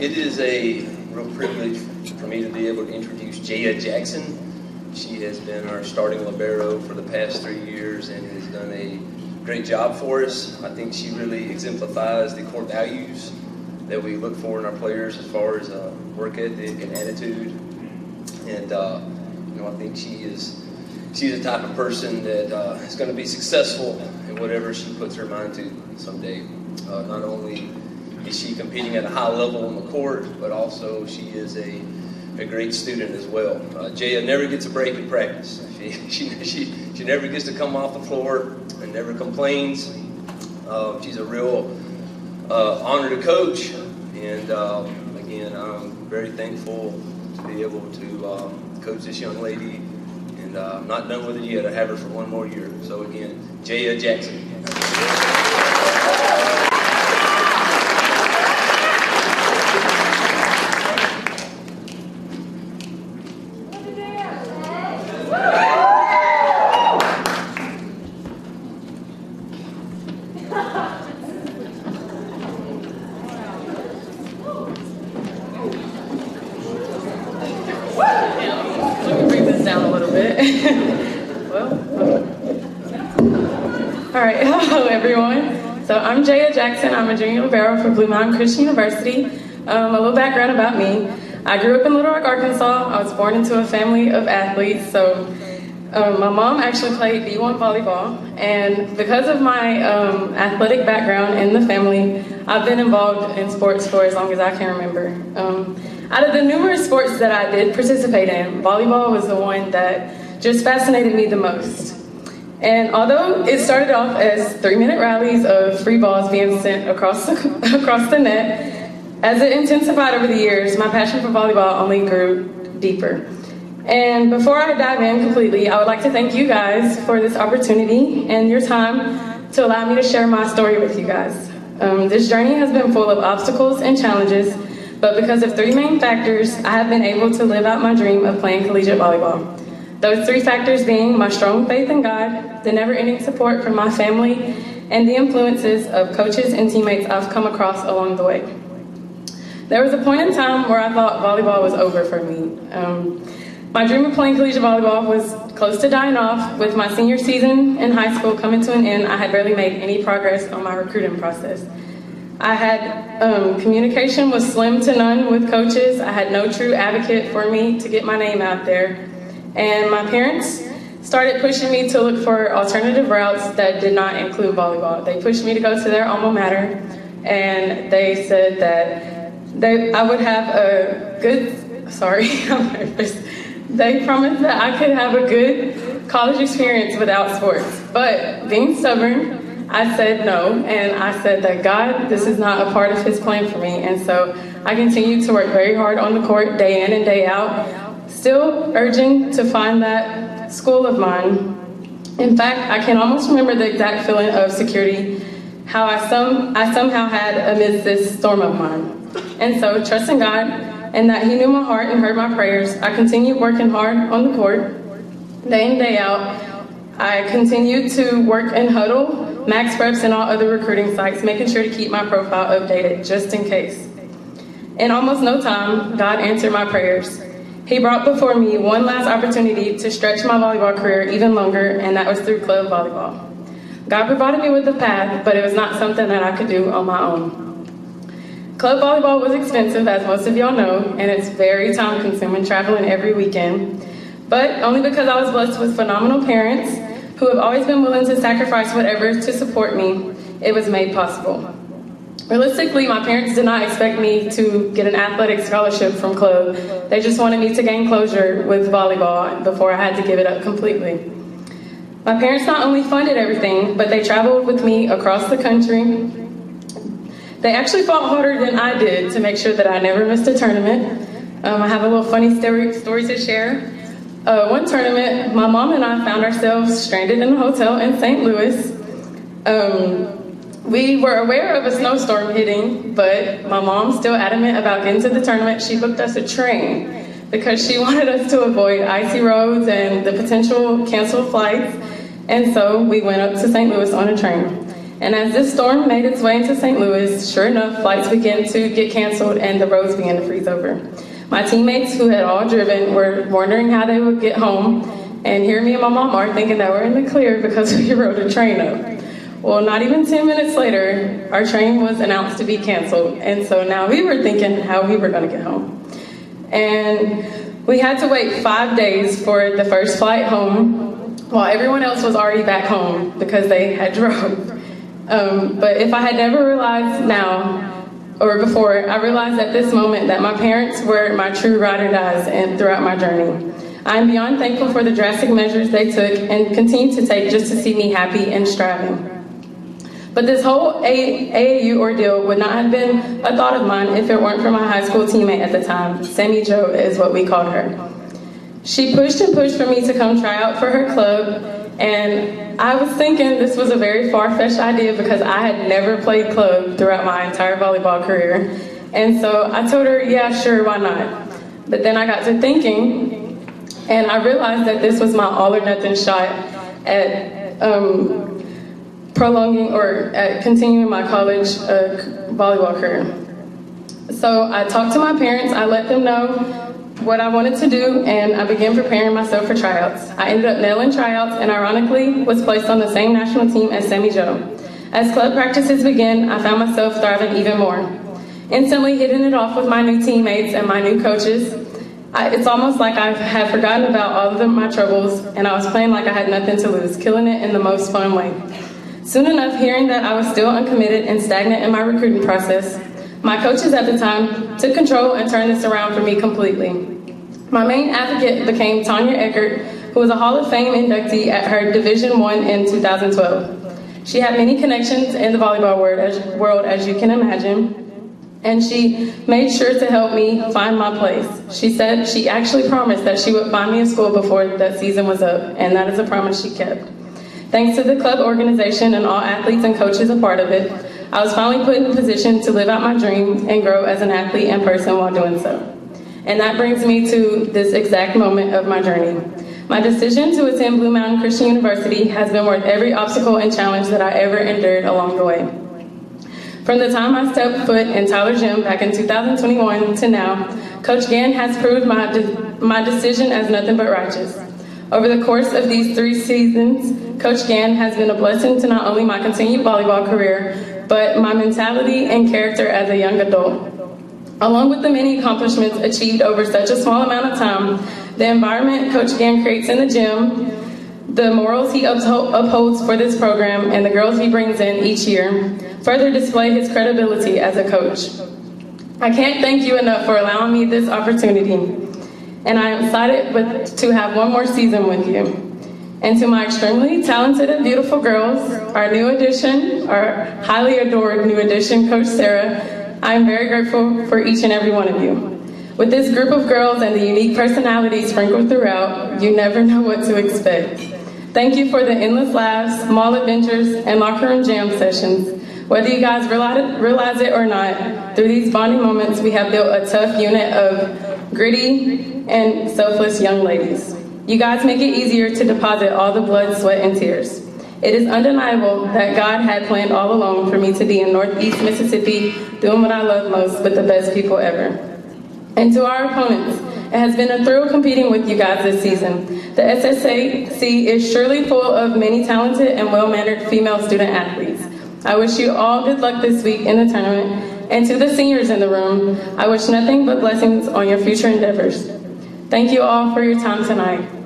It is a real privilege for me to be able to introduce Jaiyah Jackson. She has been our starting libero for the past 3 years and has done a great job for us. I think she really exemplifies the core values that we look for in our players as far as work ethic and attitude. And I think she's the type of person that is going to be successful in whatever she puts her mind to someday. Not only is she competing at a high level on the court, but also she is a great student as well. Jaiyah never gets a break in practice. She never gets to come off the floor and never complains. She's a real honor to coach, and again, I'm very thankful to be able to coach this young lady, and I'm not done with it yet. I have her for one more year. So again, Jaiyah Jackson. Let me bring this down a little bit. All right, hello everyone. So I'm Jaiyah Jackson. I'm a junior libero for Blue Mountain Christian University. A little background about me. I grew up in Little Rock, Arkansas. I was born into a family of athletes. So my mom actually played D1 volleyball, and because of my athletic background in the family, I've been involved in sports for as long as I can remember. Out of the numerous sports that I did participate in, volleyball was the one that just fascinated me the most. And although it started off as 3-minute rallies of free balls being sent across the net, as it intensified over the years, my passion for volleyball only grew deeper. And before I dive in completely, I would like to thank you guys for this opportunity and your time to allow me to share my story with you guys. This journey has been full of obstacles and challenges, but because of 3 main factors, I have been able to live out my dream of playing collegiate volleyball. Those 3 factors being my strong faith in God, the never-ending support from my family, and the influences of coaches and teammates I've come across along the way. There was a point in time where I thought volleyball was over for me. My dream of playing collegiate volleyball was close to dying off. With my senior season in high school coming to an end, I had barely made any progress on my recruiting process. I had communication was slim to none with coaches. I had no true advocate for me to get my name out there. And my parents started pushing me to look for alternative routes that did not include volleyball. They pushed me to go to their alma mater, and they said that I would have a good, sorry, I'm nervous. They promised that I could have a good college experience without sports. But being stubborn, I said no, and I said that God, this is not a part of His plan for me. And so I continued to work very hard on the court day in and day out, still urging to find that school of mine. In fact, I can almost remember the exact feeling of security, how I somehow had amidst this storm of mine. And so, trusting God and that He knew my heart and heard my prayers, I continued working hard on the court, day in, day out. I continued to work in huddle, max preps, and all other recruiting sites, making sure to keep my profile updated just in case. In almost no time, God answered my prayers. He brought before me one last opportunity to stretch my volleyball career even longer, and that was through club volleyball. God provided me with the path, but it was not something that I could do on my own. Club volleyball was expensive, as most of y'all know, and it's very time-consuming, traveling every weekend. But only because I was blessed with phenomenal parents who have always been willing to sacrifice whatever to support me, it was made possible. Realistically, my parents did not expect me to get an athletic scholarship from club. They just wanted me to gain closure with volleyball before I had to give it up completely. My parents not only funded everything, but they traveled with me across the country. They actually fought harder than I did to make sure that I never missed a tournament. I have a little funny story to share. One tournament, my mom and I found ourselves stranded in a hotel in St. Louis. We were aware of a snowstorm hitting, but my mom's still adamant about getting to the tournament. She booked us a train because she wanted us to avoid icy roads and the potential canceled flights. And so we went up to St. Louis on a train. And as this storm made its way into St. Louis, sure enough, flights began to get canceled and the roads began to freeze over. My teammates who had all driven were wondering how they would get home, and here me and my mom are thinking that we're in the clear because we rode a train up. Well, not even 10 minutes later, our train was announced to be canceled, and so now we were thinking how we were going to get home. And we had to wait 5 days for the first flight home, while everyone else was already back home because they had drove. But if I had never realized now, or before, I realized at this moment that my parents were my true ride or dies and throughout my journey. I am beyond thankful for the drastic measures they took and continue to take just to see me happy and striving. But this whole AAU ordeal would not have been a thought of mine if it weren't for my high school teammate at the time. Sammy Jo is what we called her. She pushed and pushed for me to come try out for her club, and I was thinking this was a very far-fetched idea because I had never played club throughout my entire volleyball career. And so I told her, yeah, sure, why not? But then I got to thinking, and I realized that this was my all or nothing shot at prolonging or at continuing my college volleyball career. So I talked to my parents, I let them know what I wanted to do, and I began preparing myself for tryouts. I ended up nailing tryouts and ironically was placed on the same national team as Sammy Jo. As club practices began, I found myself thriving even more. Instantly hitting it off with my new teammates and my new coaches. It's almost like I had forgotten about all of my troubles and I was playing like I had nothing to lose, killing it in the most fun way. Soon enough, hearing that I was still uncommitted and stagnant in my recruiting process, my coaches at the time took control and turned this around for me completely. My main advocate became Tanya Eckert, who was a Hall of Fame inductee at her Division I in 2012. She had many connections in the volleyball world, as you can imagine, and she made sure to help me find my place. She said she actually promised that she would find me a school before that season was up, and that is a promise she kept. Thanks to the club organization and all athletes and coaches a part of it, I was finally put in a position to live out my dream and grow as an athlete and person while doing so. And that brings me to this exact moment of my journey. My decision to attend Blue Mountain Christian University has been worth every obstacle and challenge that I ever endured along the way. From the time I stepped foot in Tyler Gym back in 2021 to now, Coach Gann has proved my decision as nothing but righteous. Over the course of these 3 seasons, Coach Gann has been a blessing to not only my continued volleyball career, but my mentality and character as a young adult. Along with the many accomplishments achieved over such a small amount of time, the environment Coach Gann creates in the gym, the morals he upholds for this program, and the girls he brings in each year further display his credibility as a coach. I can't thank you enough for allowing me this opportunity, and I am excited to have one more season with you. And to my extremely talented and beautiful girls, our new addition, our highly adored new addition, Coach Sarah, I am very grateful for each and every one of you. With this group of girls and the unique personalities sprinkled throughout, you never know what to expect. Thank you for the endless laughs, small adventures, and locker room jam sessions. Whether you guys realize it or not, through these bonding moments, we have built a tough unit of gritty and selfless young ladies. You guys make it easier to deposit all the blood, sweat, and tears. It is undeniable that God had planned all along for me to be in Northeast Mississippi doing what I love most with the best people ever. And to our opponents, it has been a thrill competing with you guys this season. The SSAC is surely full of many talented and well-mannered female student athletes. I wish you all good luck this week in the tournament, and to the seniors in the room, I wish nothing but blessings on your future endeavors. Thank you all for your time tonight.